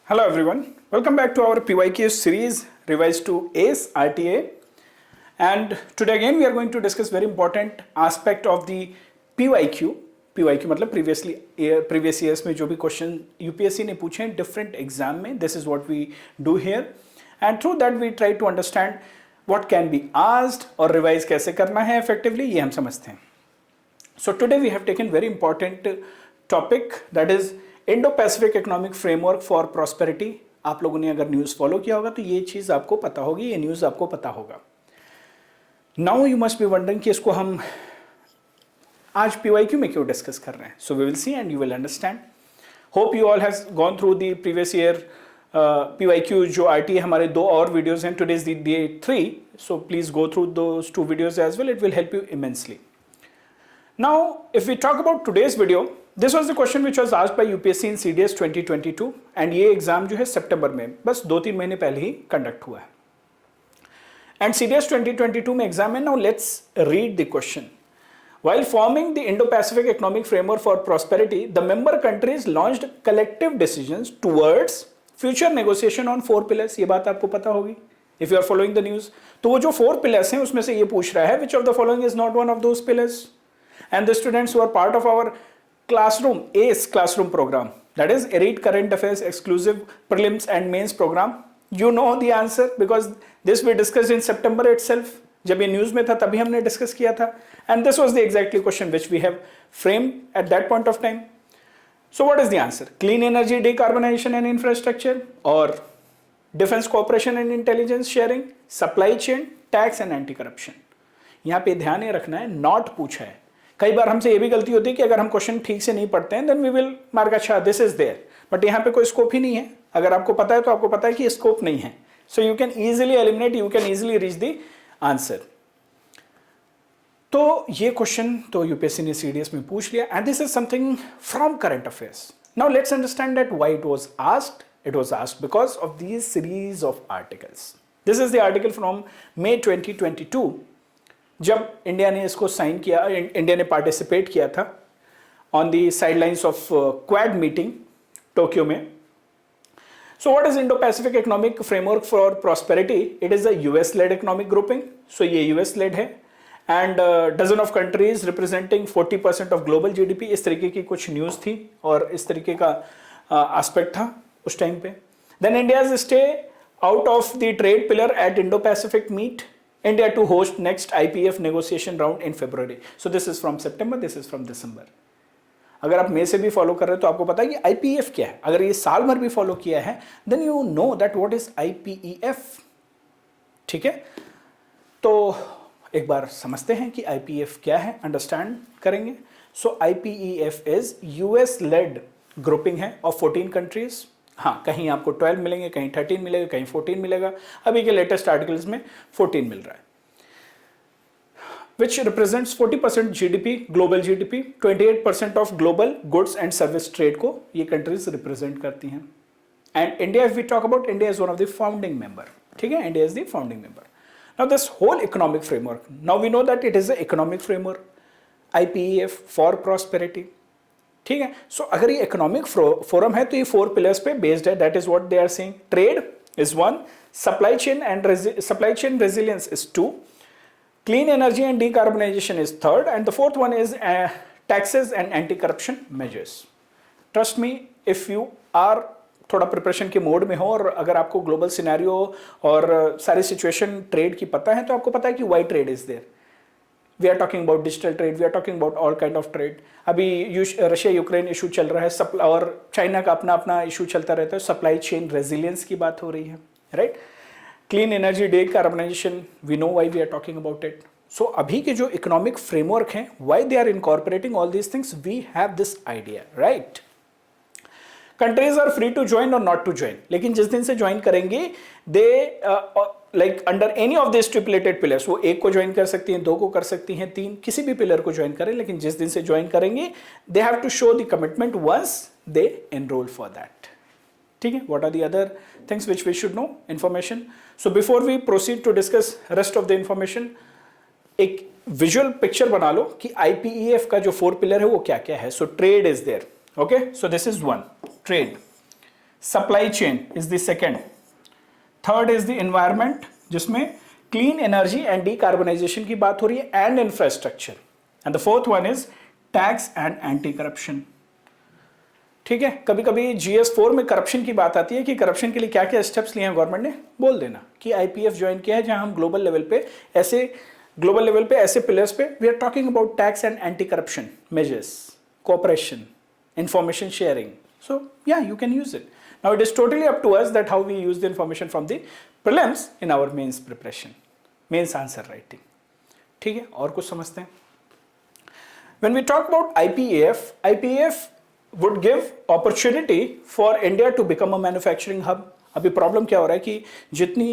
Hello everyone, welcome back to our PYQ series revised to ACE RTA, and today again we are going to discuss very important aspect of the PYQ. PYQ मतलब previous years में जो भी question UPSC ने पूछे हैं different exam में, this is what we do here, and through that we try to understand what can be asked और revise कैसे करना है effectively, ये हम समझते हैं. So today we have taken very important topic, that is Indo Pacific economic framework for prosperity. आप लोगों ने अगर न्यूज़ फॉलो किया होगा तो ये चीज़ आपको पता होगी, ये न्यूज़ आपको पता होगा. Now you must be wondering कि इसको हम आज पीवाईक्यू में क्यों डिस्कस कर रहे हैं. So we will see and you will understand. Hope you all has gone through the previous year PYQ जो आरटीए हमारे दो और वीडियोज हैं. Today is the day 3, so please go through those 2 videos as well. It will help you immensely. Now if we talk about today's video, this was the question which was asked by UPSC in CDS 2022 and ये exam जो है सितंबर में बस 2-3 महीने पहले ही conduct हुआ है. And CDS 2022 में एग्जाम है. Now let's read the question. While forming the Indo-Pacific Economic Framework for Prosperity, the member countries launched collective decisions towards future negotiation on 4 pillars. ये बात आपको पता होगी if you are following the news. तो वो जो 4 pillars हैं उसमें से ये पूछ रहा है which of the following is not one of those pillars. And the students who are part of our classroom ACE classroom program, that is Elite Current Affairs Exclusive Prelims and Mains program, you know the answer because this we discussed in September itself. जब ये news में था तभी हमने discuss किया था. And this was the exactly question which we have framed at that point of time. So what is the answer? Clean energy, decarbonization and infrastructure, or defense cooperation and intelligence sharing, supply chain, tax and anti-corruption. यहाँ पे ध्यान ये रखना है, not पूछा है. कई बार हमसे ये भी गलती होती है कि अगर हम क्वेश्चन ठीक से नहीं पढ़ते हैं देन वी विल मार्क अच्छा दिस इज देयर, बट यहाँ पे कोई स्कोप ही नहीं है. अगर आपको पता है तो आपको पता है कि स्कोप नहीं है. So you can easily eliminate, you can easily reach the answer. तो ये क्वेश्चन तो यूपीएससी ने CDS में पूछ लिया and this is something from current affairs. Now let's understand that why it was asked. It was asked because of these series of articles. This is the article from May 2022 जब India ने इसको sign किया, India ने participate किया था on the sidelines of Quad meeting Tokyo में. So what is Indo Pacific economic framework for prosperity? It is a US led economic grouping. So ये US led है and dozen of countries representing 40% of global GDP. इस तरीके की कुछ news थी और इस तरीके का एस्पेक्ट था उस टाइम पे. Then India stay out of the trade pillar at Indo Pacific meet. India to host next IPF negotiation round in February. So this is from September, this is from December. अगर आप मई से भी follow कर रहे हो तो आपको पता है कि IPF क्या है. अगर ये साल भर भी फॉलो किया है then you know that what is IPEF. ठीक है, तो एक बार समझते हैं कि IPF क्या है, अंडरस्टैंड करेंगे. So IPEF is US led grouping है of 14 countries. हाँ, कहीं आपको 12 मिलेंगे, कहीं 13 मिलेगा, कहीं 14 मिलेगा. अभी के लेटेस्ट आर्टिकल्स में 14 मिल रहा है. Which represents 40% GDP, global GDP, 28% of global goods and service trade को ये कंट्रीज रिप्रेजेंट करती हैं. And India, if we talk about India, is one of the founding member. ठीक है, India is the founding member. Now this whole economic framework, now we know that it is a economic framework, IPEF for prosperity. ठीक है, सो अगर ये economic forum है तो ये 4 pillars पे बेस्ड है. That is what they are saying. Trade is 1, supply chain resilience is 2, clean energy and decarbonisation is 3rd, and the 4th one is taxes and anti corruption measures. Trust me, if you are थोड़ा preparation के mode में हो और अगर आपको global scenario और सारी situation trade की पता है तो आपको पता है कि why trade is there. We are talking about digital trade, we are talking about all kind of trade. अभी रशिया यूक्रेन इशू चल रहा है और चाइना का अपना अपना इशू चलता रहता है. सप्लाई चेन रेजिलियंस की बात हो रही है, right. Clean energy, decarbonisation, we know why we are talking about it. So अभी के जो इकोनॉमिक फ्रेमवर्क हैं, why they are incorporating all these things, we have this idea, right. Countries are free to join और not to join. लेकिन जिस दिन से join करेंगे they like under any of the stipulated pillars, वो 1 को join कर सकती हैं, 2 को कर सकती हैं, 3, किसी भी पिलर को ज्वाइन करें. लेकिन जिस दिन से ज्वाइन करेंगे they have to show the commitment once they enrol for that. ठीक है, what are the other things which we should know, information. So before we proceed to discuss rest of the information, एक visual picture बना लो कि IPEF का जो 4 pillar है वो क्या क्या है. So trade is there. Okay, so this is 1, trade. Supply chain is the second, third is the environment जिसमें क्लीन एनर्जी एंड डीकार्बोनाइजेशन की बात हो रही है, and infrastructure, and the fourth one is tax and anti corruption. ठीक है, कभी कभी GS4 में करप्शन की बात आती है कि करप्शन के लिए क्या क्या स्टेप्स लिए हैं गवर्नमेंट ने, बोल देना कि IPF ज्वाइन किया है, जहां हम ग्लोबल लेवल पे ऐसे पिलर्स पे we are talking about tax and anti corruption measures, cooperation, information sharing. So yeah, you can use it. Now it is totally up to us that how we use the information from the prelims in our mains preparation, mains answer writing. ठीक है, और कुछ समझते हैं. When we talk about IPAF would give opportunity for India to become a manufacturing hub. अभी problem क्या हो रहा है कि जितनी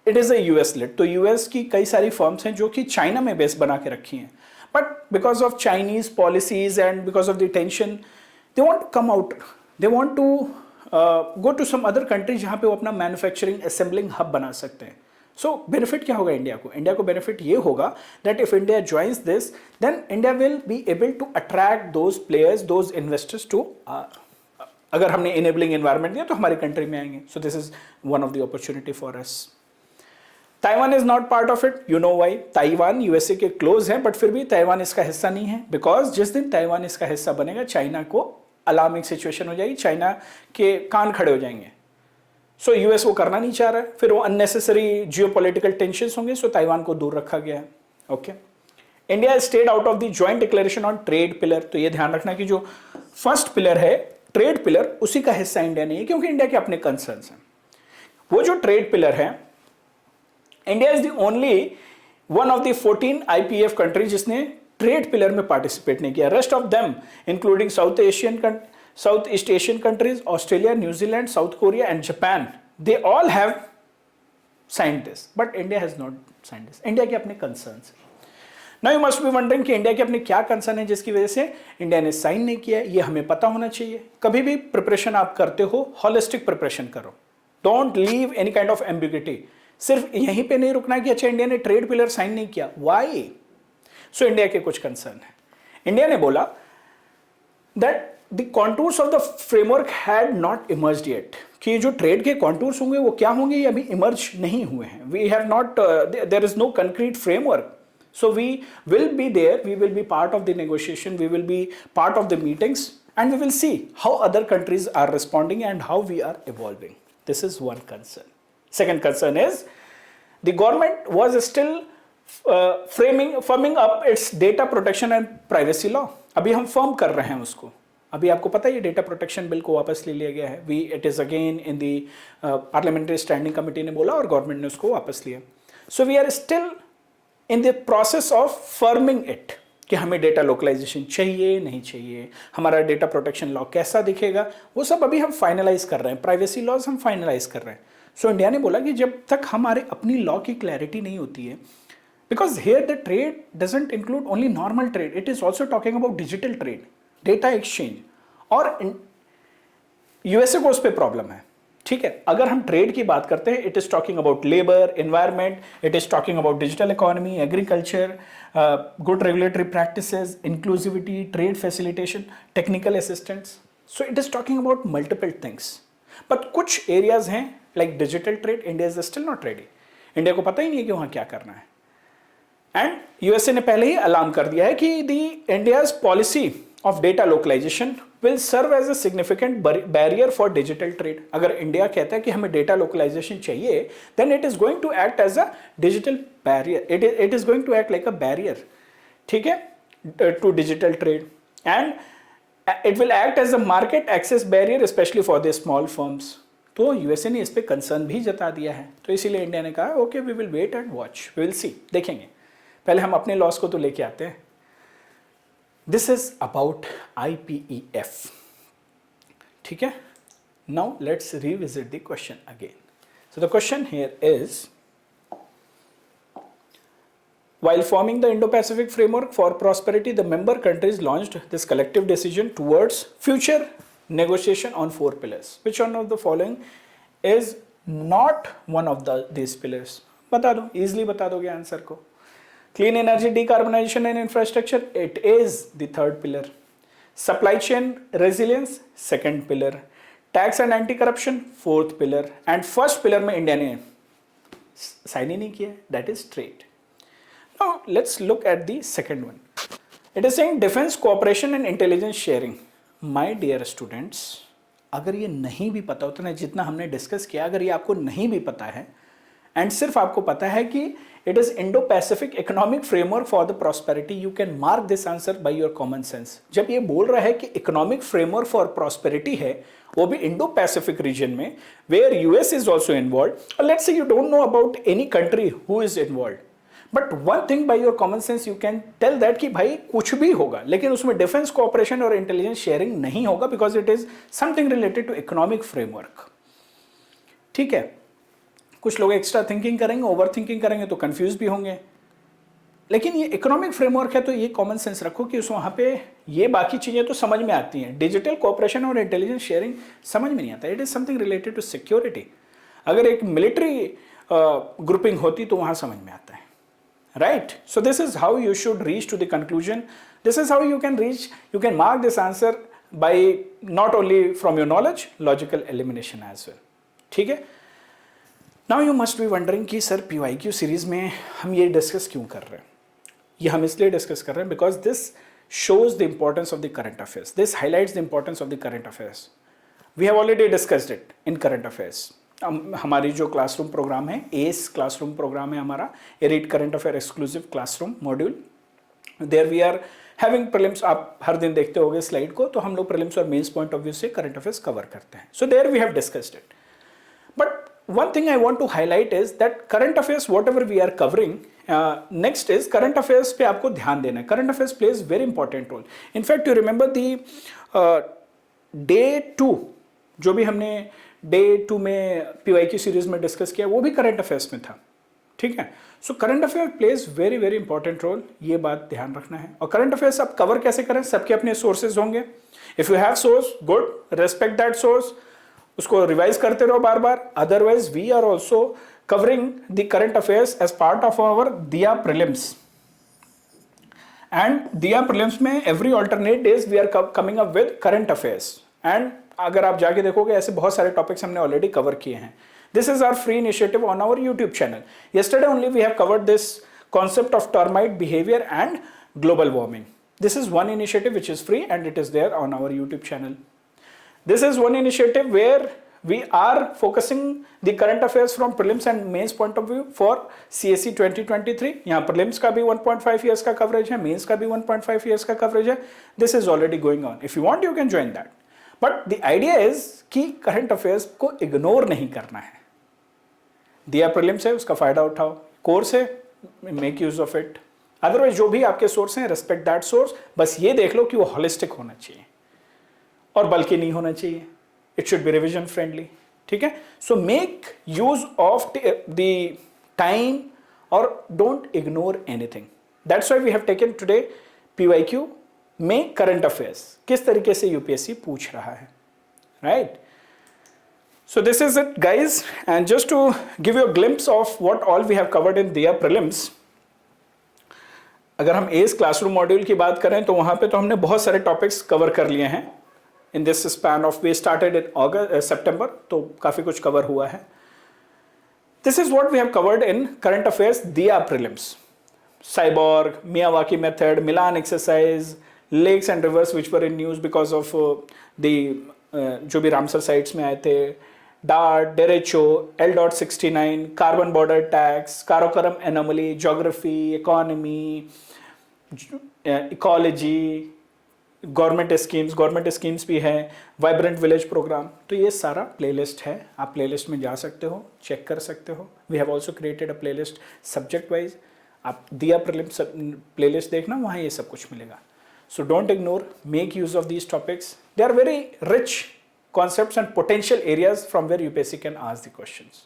it is a US led, तो US की कई सारी फर्म्स हैं जो कि चाइना में बेस बना के रखी हैं, but because of Chinese policies and because of the tension they want to come out, they want to go to some other country जहाँ पे वो अपना मैन्युफैक्चरिंग असेंबलिंग हब बना सकते हैं. सो बेनिफिट क्या होगा इंडिया को? इंडिया को बेनिफिट ये होगा that if India joins this, then India will be able to attract those players, those investors too, अगर हमने इनेबलिंग एनवायरमेंट दिया तो हमारी कंट्री में आएंगे. सो this is one of the opportunity for us. Taiwan is not part of it, you know why. Taiwan USA के close है, but फिर भी ताइवान इसका हिस्सा नहीं है, बिकॉज जिस दिन ताइवान इसका हिस्सा बनेगा चाइना को अलार्मिंग सिचुएशन हो जाएगी, चाइना के कान खड़े हो जाएंगे. सो यूएस वो करना नहीं चाह रहा है, फिर वो अननेसेसरी जियोपॉलिटिकल टेंशंस होंगे, सो ताइवान को दूर रखा गया है. Okay, India stayed out of the joint declaration on trade pillar. तो ये ध्यान रखना कि जो फर्स्ट पिलर है ट्रेड पिलर, उसी का हिस्सा इंडिया नहीं है, क्योंकि इंडिया के अपने कंसर्न्स हैं. वो जो ट्रेड पिलर है, India is the only one of the 14 IPF country जिसने ट्रेड पिलर में पार्टिसिपेट नहीं किया. Rest of them including south east Asian countries, Australia, New Zealand, south Korea and Japan, they all have signed this, but India has not signed this. India के अपने concerns. Now you must be wondering कि India के अपने क्या concern है जिसकी वजह से इंडिया ने साइन नहीं किया. ये हमें पता होना चाहिए. कभी भी प्रिपरेशन आप करते हो, हॉलिस्टिक प्रिपरेशन करो. Don't leave any kind of ambiguity. सिर्फ यहीं पे नहीं रुकना कि अच्छा इंडिया ने ट्रेड पिलर साइन नहीं किया, व्हाई? सो इंडिया के कुछ कंसर्न है. इंडिया ने बोला that the contours of the framework had not emerged yet, कि जो ट्रेड के कॉन्टूर्स होंगे वो क्या होंगे ये अभी इमर्ज नहीं हुए हैं. We have not, there is no concrete framework. So we will be there, we will be part of the negotiation, we will be part of the meetings, and we will see how other countries are responding and how we are evolving. This is one concern. Second concern is the government was still firming up its data protection and privacy law. अभी हम firm कर रहे हैं उसको. अभी आपको पता है ये डेटा प्रोटेक्शन बिल को वापस ले लिया गया है. It is again in the parliamentary standing committee ने बोला और गवर्नमेंट ने उसको वापस लिया. So we are still in the process of firming it, कि हमें डेटा लोकलाइजेशन चाहिए नहीं चाहिए, हमारा डेटा प्रोटेक्शन लॉ कैसा दिखेगा, वो सब अभी हम फाइनलाइज कर रहे हैं. प्राइवेसी लॉज हम फाइनलाइज कर रहे हैं. सो इंडिया ने बोला कि जब तक हमारे अपनी लॉ की क्लैरिटी नहीं होती है, because here the trade doesn't include only normal trade, it is also talking about digital trade, data exchange, और यूएसए को उस पर प्रॉब्लम है. ठीक है, अगर हम ट्रेड की बात करते हैं, it is talking about labour, environment, it is talking about digital economy, agriculture, good regulatory practices, inclusivity, trade facilitation, technical assistance. So it is talking about multiple things. But कुछ एरियाज हैं like digital trade, India is still not ready. India को पता ही नहीं है कि वहां क्या करना है. एंड यूएसए ने पहले ही अलार्म कर दिया है कि the India's policy of data localisation will serve as a significant barrier for digital trade. अगर इंडिया कहता है कि हमें डेटा लोकलाइजेशन चाहिए, then it is going to act as a digital barrier. It is going to act like a barrier, ठीक है, to digital trade, and it will act as a market access barrier, especially for the small firms. तो USA ने इस पे concern भी जता दिया है. तो इसीलिए इंडिया ने कहा okay we will wait and watch, we will see, देखेंगे. पहले हम अपने लॉस को तो लेके आते हैं. This is about IPEF. ठीक है? Now let's revisit the question again. So the question here is, while forming the Indo-Pacific Framework for Prosperity, the member countries launched this collective decision towards future negotiation on 4 pillars. Which one of the following is not one of these pillars? बता दो, easily बता दोगे answer को. Clean energy, decarbonization and infrastructure, it is the third pillar. Supply chain resilience, second pillar. Tax and anti corruption fourth pillar, and first pillar में India ने sign ही नहीं किया, that is trade. Now let's look at the second one. It is saying defence cooperation and intelligence sharing. My dear students, अगर ये नहीं भी पता होता ना, जितना हमने डिस्कस किया, अगर ये आपको नहीं भी पता है एंड सिर्फ आपको पता है कि it is Indo Pacific economic framework for the prosperity, you can mark this answer by your common sense. जब ये बोल रहा है कि इकोनॉमिक फ्रेमवर्क फॉर प्रॉस्पेरिटी है, वो भी इंडो पैसिफिक रीजन में, where US is also involve, और let's say you don't know about any country who is involve, but one thing by your common sense you can tell that कि भाई कुछ भी होगा लेकिन उसमें डिफेंस कोऑपरेशन और इंटेलिजेंस शेयरिंग नहीं होगा, because it is something related to economic framework. ठीक है, कुछ लोग एक्स्ट्रा थिंकिंग करेंगे, ओवर थिंकिंग करेंगे तो कंफ्यूज भी होंगे, लेकिन ये इकोनॉमिक फ्रेमवर्क है तो ये कॉमन सेंस रखो कि उस वहाँ पे ये बाकी चीज़ें तो समझ में आती हैं. डिजिटल कोऑपरेशन और इंटेलिजेंस शेयरिंग समझ में नहीं आता. It is something related to security. अगर एक मिलिट्री ग्रुपिंग होती तो वहाँ समझ में आता है, right? So this is how you should reach to the conclusion. This is how you can mark this answer by not only from your knowledge, logical elimination as well. ठीक है? Now you must be wondering कि sir PYQ series में हम ये discuss क्यों कर रहे हैं? ये हम इसलिए डिस्कस कर रहे हैं because this shows the importance of the current affairs. This highlights the importance of the current affairs. We have already discussed it in current affairs. हमारी जो क्लासरूम प्रोग्राम है, एस क्लासरूम प्रोग्राम है हमारा, read current affair exclusive classroom module. There we are having prelims. आप हर दिन देखते होंगे स्लाइड को, तो हम लोग प्रीलिम्स और मेंस पॉइंट ऑफ व्यू से करंट अफेयर्स कवर करते हैं. So there we have discussed it. But one thing I want to highlight is that current affairs whatever we are covering, next is current affairs पे आपको ध्यान देना है. current affairs plays very important role. In fact you remember the day 2 जो भी हमने day 2 में PYQ series में डिस्कस किया, वो भी करंट अफेयर्स में था. ठीक है, so current affair plays very very important role, ये बात ध्यान रखना है. और करंट अफेयर्स आप कवर कैसे करें? सबके अपने सोर्सेज होंगे. If you have source, good, respect that source, उसको रिवाइज करते रहो बार बार. Otherwise we are also covering the current affairs as part of our Dia prelims. And Dia prelims में every alternate days we are coming up with current affairs. And अगर आप जाके देखोगे ऐसे बहुत सारे टॉपिक्स हमने ऑलरेडी कवर किए हैं. This is our free initiative on our YouTube channel. yesterday only we have covered this concept of termite behavior and global warming. This is one initiative which is free and it is there on our YouTube channel. This is one initiative where we are focusing the current affairs from prelims and mains point of view for CSE 2023. यहाँ prelims का भी 1.5 years का coverage है, mains का भी 1.5 years का coverage है. This is already going on. If you want you can join that. But the idea is कि करंट अफेयर्स को इग्नोर नहीं करना है. दिया प्रीलिम्स है, उसका फायदा उठाओ. कोर्स है, make use of it. Otherwise जो भी आपके सोर्स हैं, रेस्पेक्ट दैट सोर्स. बस ये देख लो कि वो होलिस्टिक होना चाहिए और बल्कि नहीं होना चाहिए. It should be revision friendly. ठीक है, so make use of the time और don't ignore anything. That's why we have taken today PYQ में करंट अफेयर्स किस तरीके से यूपीएससी पूछ रहा है. Right, so this is it guys, and just to give you a glimpse of what all we have covered in Dia prelims. अगर हम S classroom module की बात करें तो वहां पे तो हमने बहुत सारे टॉपिक्स कवर कर लिए हैं in this span of, we started in September, तो काफी कुछ कवर हुआ है. This is what we have covered in current affairs Dia prelims. Cyborg, Miyawaki method, Milan exercise, lakes and rivers which were in news because of the जो भी Ramsar sites में आए थे, DART, derecho, L.69, carbon border tax, Karakoram anomaly, geography, economy, ecology, government schemes भी है, vibrant village programme. तो ये सारा प्लेलिस्ट है, आप प्लेलिस्ट में जा सकते हो, चेक कर सकते हो. We have also created a playlist subject wise. आप दिया प्रीलिम्स प्लेलिस्ट देखना, वहाँ ये सब कुछ मिलेगा. So don't ignore, make use of these topics. They are very rich concepts and potential areas from where UPSC can ask the questions.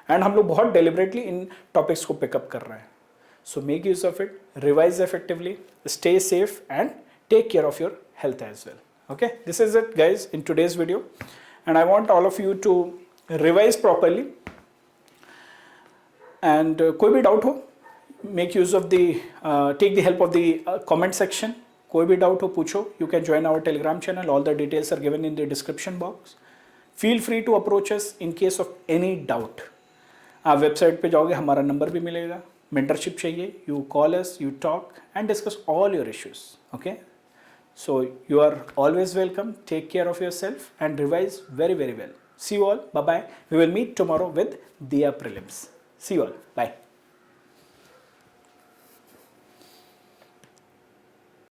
And हम लोग बहुत deliberately इन topics को pick up कर रहे हैं. So make use of it, revise effectively, stay safe and take care of your health as well. Okay, this is it guys in today's video. And I want all of you to revise properly. And कोई भी doubt हो, make use of the, take the help of the comment section. कोई भी doubt हो पूछो. You can join our Telegram channel. All the details are given in the description box. Feel free to approach us in case of any doubt. आप website पे जाओगे, हमारा number भी मिलेगा. मेंटरशिप चाहिए, you call us, you talk and discuss all your issues. Okay, so you are always welcome. Take care of yourself and revise very, very well. See you all. Bye bye. We will meet tomorrow with Diya Prelims. See you all. Bye.